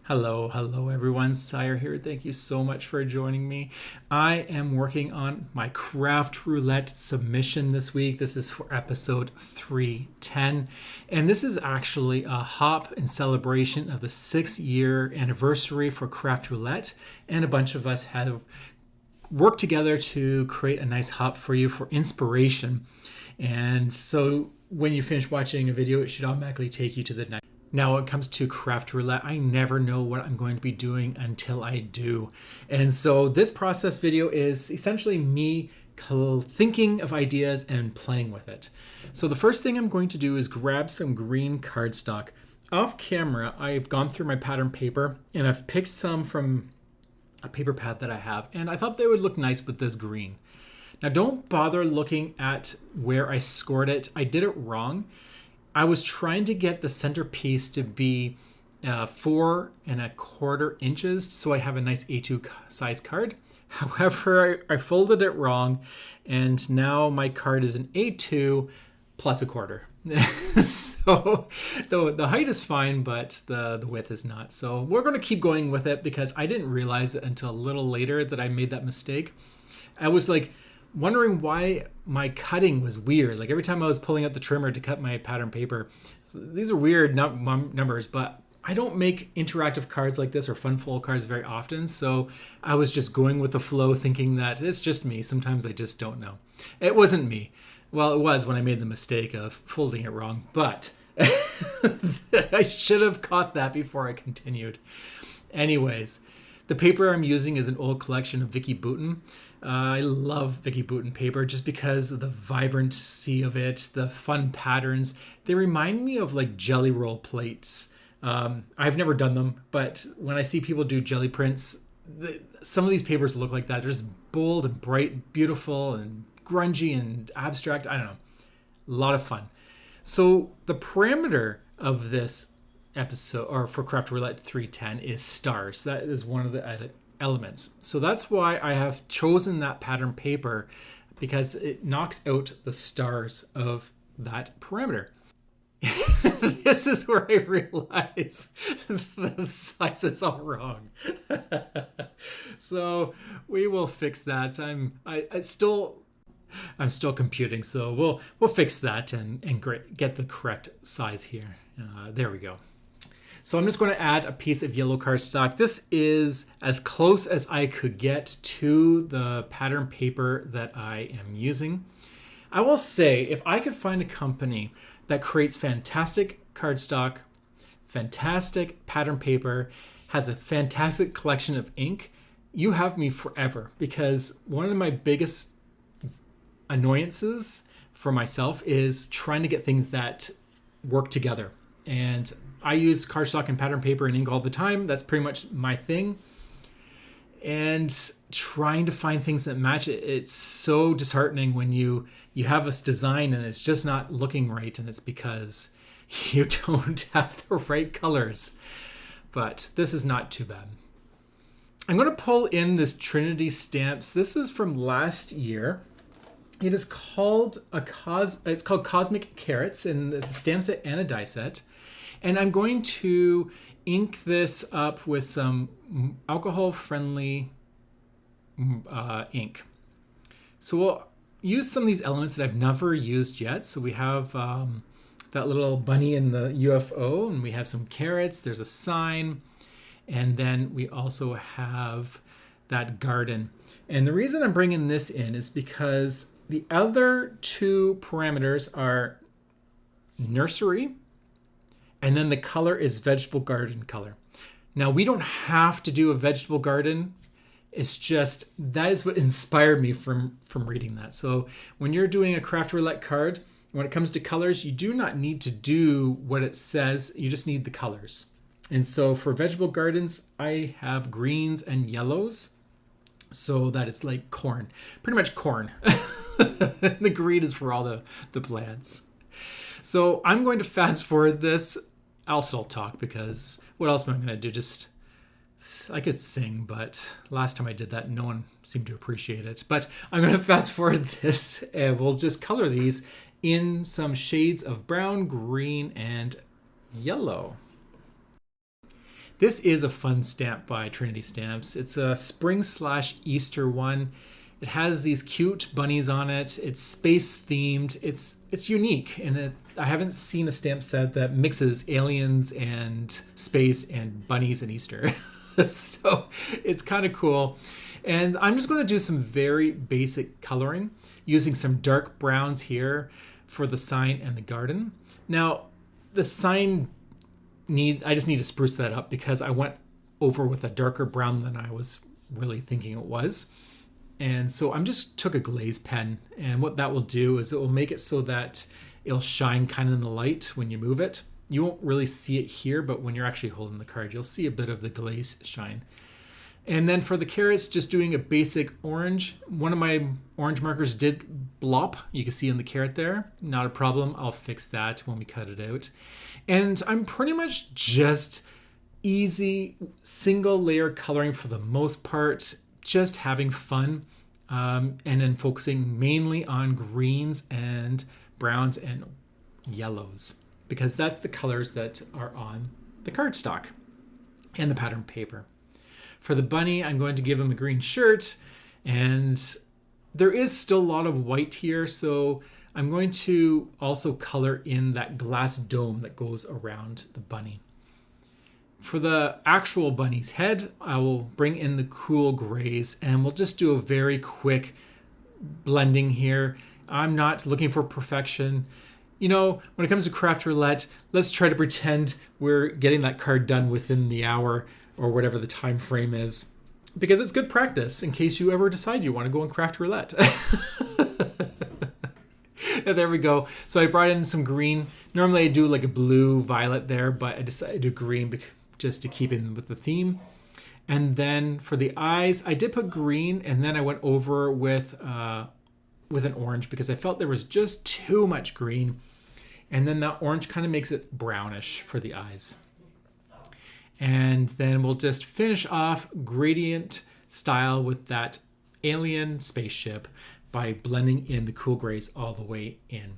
Hello everyone. Sire here. Thank you so much for joining me. I am working on my Craft Roulette submission this week. This is for episode 310. And this is actually a hop in celebration of the 6-year anniversary for Craft Roulette. And a bunch of us have worked together to create a nice hop for you for inspiration. And so when you finish watching a video, it should automatically take you to the next. Now, when it comes to Craft Roulette, I never know what I'm going to be doing until I do. And so this process video is essentially me thinking of ideas and playing with it. So the first thing I'm going to do is grab some green cardstock. Off camera, I've gone through my pattern paper and I've picked some from a paper pad that I have. And I thought they would look nice with this green. Now, don't bother looking at where I scored it. I did it wrong. I was trying to get the centerpiece to be 4¼ inches, so I have a nice A2 size card. However, I folded it wrong, and now my card is an A2 plus a quarter. So the height is fine, but the width is not. So we're going to keep going with it because I didn't realize it until a little later that I made that mistake. I was like wondering why my cutting was weird. Like every time I was pulling out the trimmer to cut my pattern paper, so these are weird numbers, but I don't make interactive cards like this or fun fold cards very often. So I was just going with the flow thinking that it's just me. Sometimes I just don't know. It wasn't me. Well, it was when I made the mistake of folding it wrong, but I should have caught that before I continued. Anyways, the paper I'm using is an old collection of Vicki Boutin. I love Vicki Boutin paper just because of the vibrancy of it, the fun patterns. They remind me of like jelly roll plates. I've never done them, but when I see people do jelly prints, some of these papers look like that. They're just bold and bright and beautiful and grungy and abstract. I don't know. A lot of fun. So the parameter of this episode, or for Craft Roulette 310, is stars. That is one of the elements. So that's why I have chosen that pattern paper, because it knocks out the stars of that parameter. This is where I realize the size is all wrong. So we will fix that. I'm still computing, so we'll fix that and get the correct size here. There we go. So I'm just going to add a piece of yellow cardstock. This is as close as I could get to the pattern paper that I am using. I will say, if I could find a company that creates fantastic cardstock, fantastic pattern paper, has a fantastic collection of ink, you have me forever. Because one of my biggest annoyances for myself is trying to get things that work together. And I use cardstock and pattern paper and ink all the time. That's pretty much my thing. And trying to find things that match it, it's so disheartening when you have this design and it's just not looking right, and it's because you don't have the right colors. But this is not too bad. I'm going to pull in this Trinity Stamps. This is from last year. It is called it's called Cosmic Carrots, and it's a stamp set and a die set. And I'm going to ink this up with some alcohol-friendly ink. So we'll use some of these elements that I've never used yet. So we have that little bunny in the UFO, and we have some carrots. There's a sign. And then we also have that garden. And the reason I'm bringing this in is because the other two parameters are Nursery, and then the color is vegetable garden color. Now, we don't have to do a vegetable garden. It's just that is what inspired me from reading that. So when you're doing a Craft Roulette card, when it comes to colors, you do not need to do what it says. You just need the colors. And so for vegetable gardens, I have greens and yellows so that it's like corn, pretty much corn. The green is for all the plants. So I'm going to fast forward this. I'll still talk because what else am I going to do? I could sing, but last time I did that, no one seemed to appreciate it. But I'm going to fast forward this, and we'll just color these in some shades of brown, green, and yellow. This is a fun stamp by Trinity Stamps. It's a spring/Easter one. It has these cute bunnies on it. It's space themed. It's unique, and I haven't seen a stamp set that mixes aliens and space and bunnies and Easter. So it's kind of cool. And I'm just going to do some very basic coloring using some dark browns here for the sign and the garden. Now, the sign I just need to spruce that up because I went over with a darker brown than I was really thinking it was. And so I'm just took a glaze pen, and what that will do is it will make it so that it'll shine kind of in the light when you move it. You won't really see it here, but when you're actually holding the card, you'll see a bit of the glaze shine. And then for the carrots, just doing a basic orange. One of my orange markers did blop. You can see in the carrot there. Not a problem. I'll fix that when we cut it out. And I'm pretty much just easy single layer coloring for the most part, just having fun, and then focusing mainly on greens and browns and yellows, because that's the colors that are on the cardstock and the pattern paper. For the bunny, I'm going to give him a green shirt, and there is still a lot of white here, so I'm going to also color in that glass dome that goes around the bunny. For the actual bunny's head, I will bring in the cool grays, and we'll just do a very quick blending here. I'm not looking for perfection. You know, when it comes to Craft Roulette, let's try to pretend we're getting that card done within the hour or whatever the time frame is, because it's good practice in case you ever decide you want to go on Craft Roulette. And there we go. So I brought in some green. Normally I do like a blue violet there, but I decided to do green just to keep in with the theme. And then for the eyes, I did put green, and then I went over with an orange because I felt there was just too much green. And then that orange kind of makes it brownish for the eyes. And then we'll just finish off gradient style with that alien spaceship by blending in the cool grays all the way in.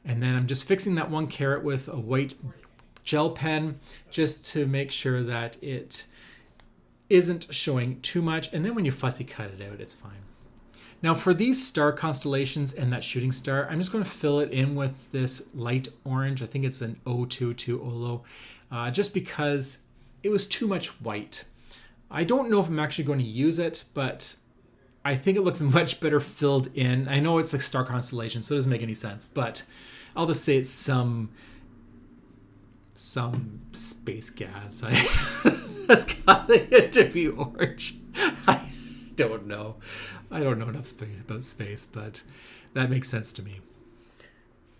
And then I'm just fixing that one carrot with a white gel pen just to make sure that it isn't showing too much. And then when you fussy cut it out, it's fine. Now for these star constellations and that shooting star, I'm just going to fill it in with this light orange. I think it's an 022 Olo, just because it was too much white. I don't know if I'm actually going to use it, but I think it looks much better filled in. I know it's a star constellation, so it doesn't make any sense, but I'll just say it's some space gas that's causing it to be orange. I don't know. I don't know enough about space, but that makes sense to me.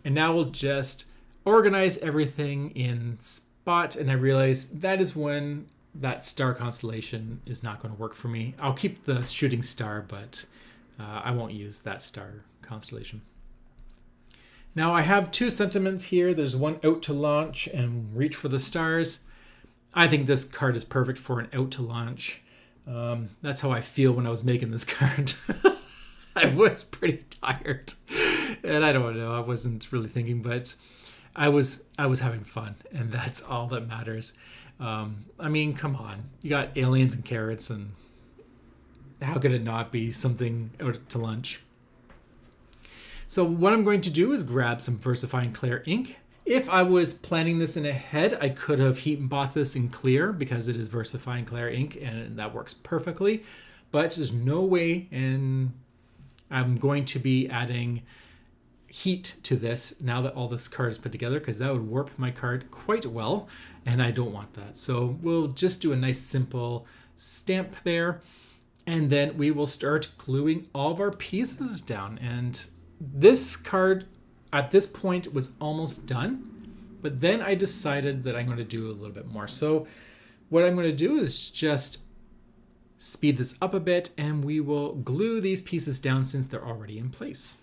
And now we'll just organize everything in spot, and I realize that is when that star constellation is not going to work for me. I'll keep the shooting star, but I won't use that star constellation. Now I have two sentiments here. There's one out to launch and reach for the stars. I think this card is perfect for an out to launch. That's how I feel when I was making this card. I was pretty tired, and I don't know, I wasn't really thinking, but I was having fun, and that's all that matters. I mean, come on. You got aliens and carrots, and how could it not be something out to lunch? So what I'm going to do is grab some VersaFine Clear ink. If I was planning this in ahead, I could have heat embossed this in clear because it is VersaFine Clear ink, and that works perfectly. But there's no way, and I'm going to be adding heat to this now that all this card is put together, because that would warp my card quite well, and I don't want that. So we'll just do a nice simple stamp there, and then we will start gluing all of our pieces down. And this card at this point was almost done, but then I decided that I'm going to do a little bit more. So what I'm going to do is just speed this up a bit, and we will glue these pieces down since they're already in place.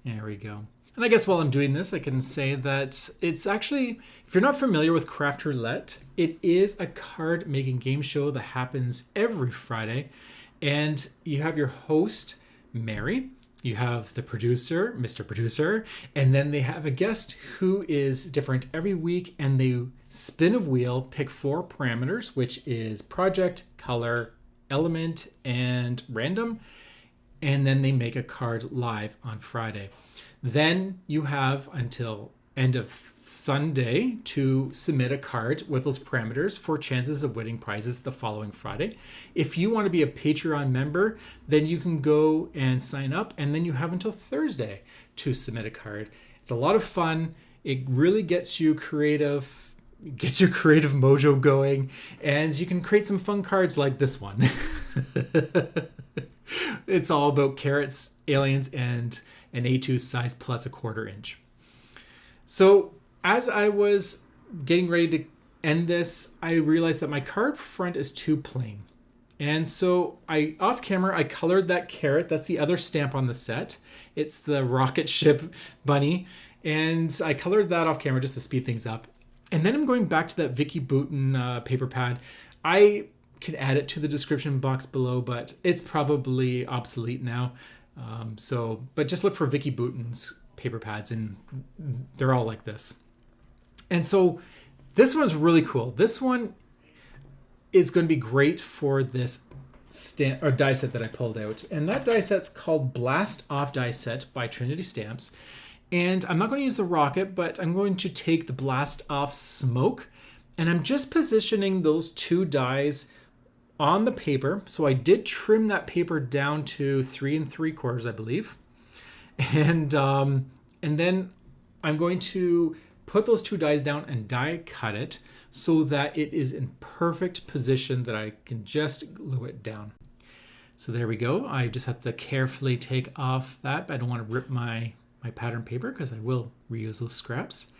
There we go. And I guess while I'm doing this, I can say that it's actually, if you're not familiar with Craft Roulette, it is a card making game show that happens every Friday. And you have your host, Mary, You have the producer, Mr. Producer, and then they have a guest who is different every week, and they spin a wheel, pick 4 parameters, which is project, color, element, and random, and then they make a card live on Friday. Then you have until end of Sunday to submit a card with those parameters for chances of winning prizes the following Friday. If you want to be a Patreon member, then you can go and sign up, and then you have until Thursday to submit a card. It's a lot of fun. It really gets your creative mojo going, and you can create some fun cards like this one. It's all about carrots, aliens, and an A2 size plus a 1/4 inch. So as I was getting ready to end this, I realized that my card front is too plain. And so off camera, I colored that carrot. That's the other stamp on the set. It's the rocket ship bunny. And I colored that off camera just to speed things up. And then I'm going back to that Vicky Bouton paper pad. I could add it to the description box below, but it's probably obsolete now. But just look for Vicky Bouton's paper pads, and they're all like this. And so this one's really cool. This one is going to be great for this die set that I pulled out. And that die set's called Blast Off Die Set by Trinity Stamps. And I'm not going to use the rocket, but I'm going to take the Blast Off Smoke, and I'm just positioning those 2 dies on the paper. So I did trim that paper down to 3 3/4, I believe. And then I'm going to put those 2 dies down and die cut it so that it is in perfect position that I can just glue it down. So there we go. I just have to carefully take off that. I don't want to rip my pattern paper because I will reuse those scraps.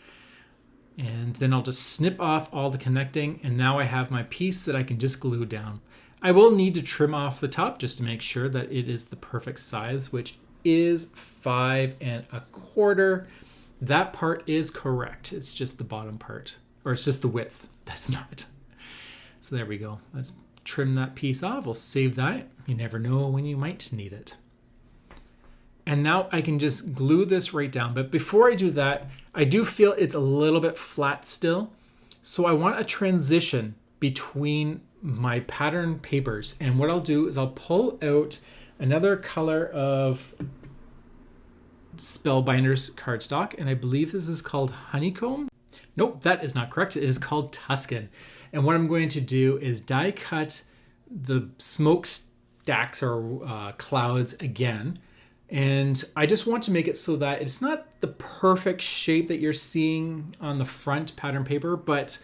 And then I'll just snip off all the connecting, and now I have my piece that I can just glue down. I will need to trim off the top just to make sure that it is the perfect size, which is 5 1/4. That part is correct. It's just the bottom part, or it's just the width. That's not. So there we go. Let's trim that piece off. We'll save that. You never know when you might need it. And now I can just glue this right down. But before I do that, I do feel it's a little bit flat still. So I want a transition between my pattern papers. And what I'll do is I'll pull out another color of Spellbinders cardstock, and I believe this is called Honeycomb. Nope, that is not correct. It is called Tuscan. And what I'm going to do is die cut the smoke stacks or clouds again. And I just want to make it so that it's not the perfect shape that you're seeing on the front pattern paper, but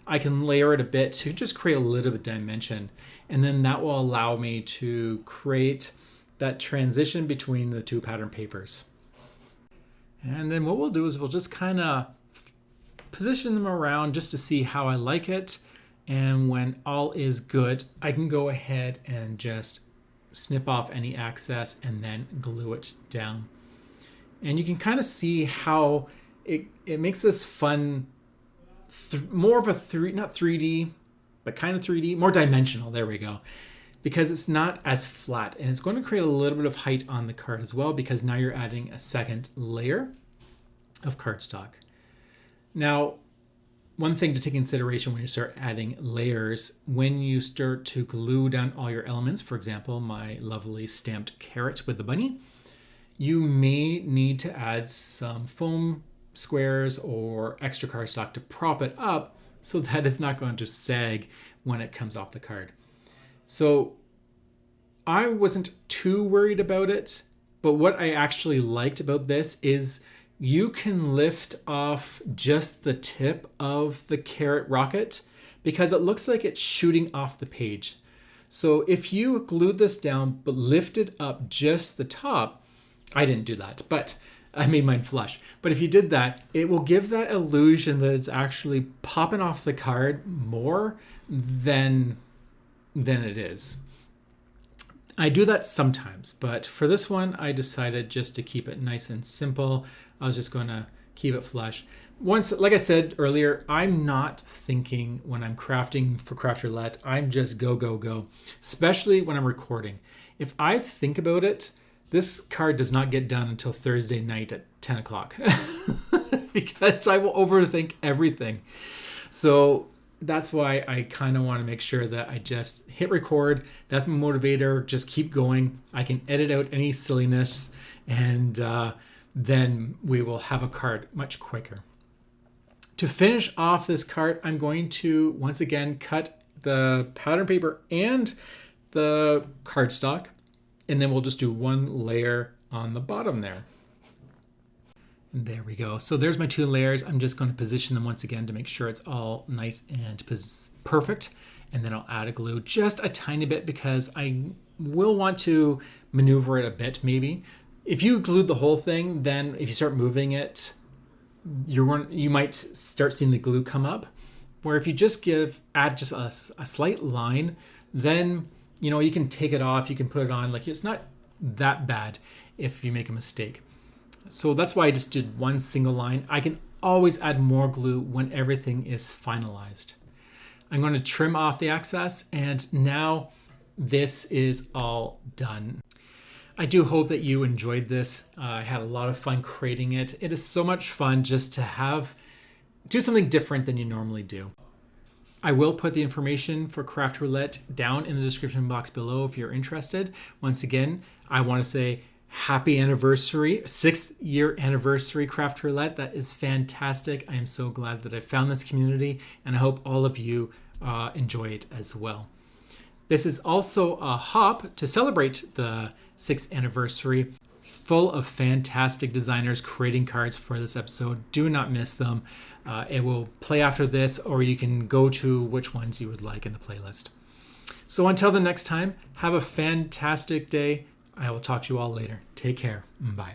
I can layer it a bit to just create a little bit of dimension. And then that will allow me to create that transition between the 2 pattern papers. And then what we'll do is we'll just kind of position them around just to see how I like it. And when all is good, I can go ahead and just snip off any excess and then glue it down. And you can kind of see how it makes this fun, more of a not 3D, but kind of 3D, more dimensional. There we go. Because it's not as flat, and it's going to create a little bit of height on the card as well, because now you're adding a second layer of cardstock. Now, one thing to take into consideration when you start adding layers, when you start to glue down all your elements, for example, my lovely stamped carrot with the bunny, you may need to add some foam squares or extra cardstock to prop it up so that it's not going to sag when it comes off the card. So I wasn't too worried about it, but what I actually liked about this is you can lift off just the tip of the carrot rocket because it looks like it's shooting off the page. So if you glued this down but lifted up just the top, I didn't do that, but I made mine flush. But if you did that, it will give that illusion that it's actually popping off the card more than it is. I do that sometimes, but for this one, I decided just to keep it nice and simple. I was just going to keep it flush. Once, like I said earlier, I'm not thinking when I'm crafting for Craft Roulette. I'm just go, go, go, especially when I'm recording. If I think about it, This card does not get done until Thursday night at 10 o'clock because I will overthink everything. So that's why I kind of want to make sure that I just hit record. That's my motivator. Just keep going. I can edit out any silliness, and then we will have a card much quicker. To finish off this card, I'm going to once again cut the pattern paper and the cardstock, and then we'll just do one layer on the bottom there. And there we go. So there's my 2 layers. I'm just going to position them once again to make sure it's all nice and perfect. And then I'll add a glue just a tiny bit because I will want to maneuver it a bit maybe. If you glued the whole thing, then if you start moving it, you might start seeing the glue come up. Where if you just add just a slight line, then you can take it off, you can put it on. Like, it's not that bad if you make a mistake. So that's why I just did one single line. I can always add more glue when everything is finalized. I'm going to trim off the excess, and now this is all done. I do hope that you enjoyed this. I had a lot of fun creating it. It is so much fun just to do something different than you normally do. I will put the information for Craft Roulette down in the description box below if you're interested. Once again, I want to say happy anniversary, 6th year anniversary Craft Roulette. That is fantastic. I am so glad that I found this community, and I hope all of you enjoy it as well. This is also a hop to celebrate the 6th anniversary, full of fantastic designers creating cards for this episode. Do not miss them. It will play after this, or you can go to which ones you would like in the playlist. So until the next time, have a fantastic day. I will talk to you all later. Take care. Bye.